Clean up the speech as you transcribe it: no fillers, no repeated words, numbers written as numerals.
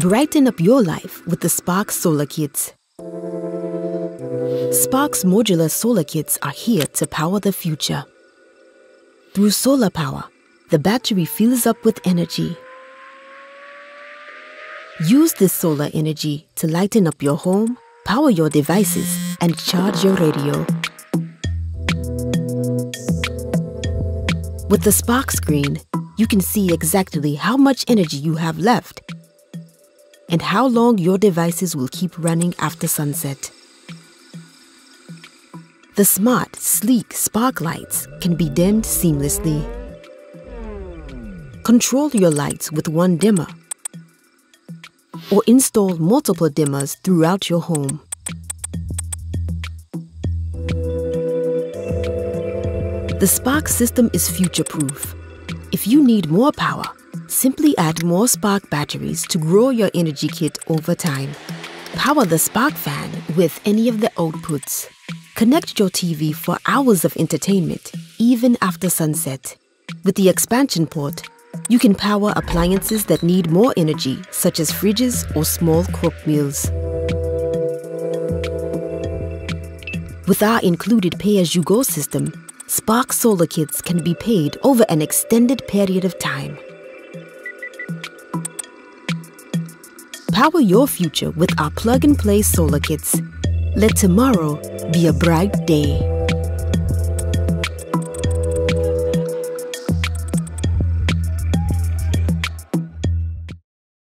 Brighten up your life with the Spark Solar Kits. Spark's modular solar kits are here to power the future. Through solar power, the battery fills up with energy. Use this solar energy to lighten up your home, power your devices, and charge your radio. With the Spark screen, you can see exactly how much energy you have left and how long your devices will keep running after sunset. The smart, sleek Spark lights can be dimmed seamlessly. Control your lights with one dimmer or install multiple dimmers throughout your home. The Spark system is future-proof. If you need more power, simply add more Spark batteries to grow your energy kit over time. Power the Spark fan with any of the outputs. Connect your TV for hours of entertainment, even after sunset. With the expansion port, you can power appliances that need more energy, such as fridges or small cooked meals. With our included pay-as-you-go system, Spark solar kits can be paid over an extended period of time. Power your future with our plug-and-play solar kits. Let tomorrow be a bright day.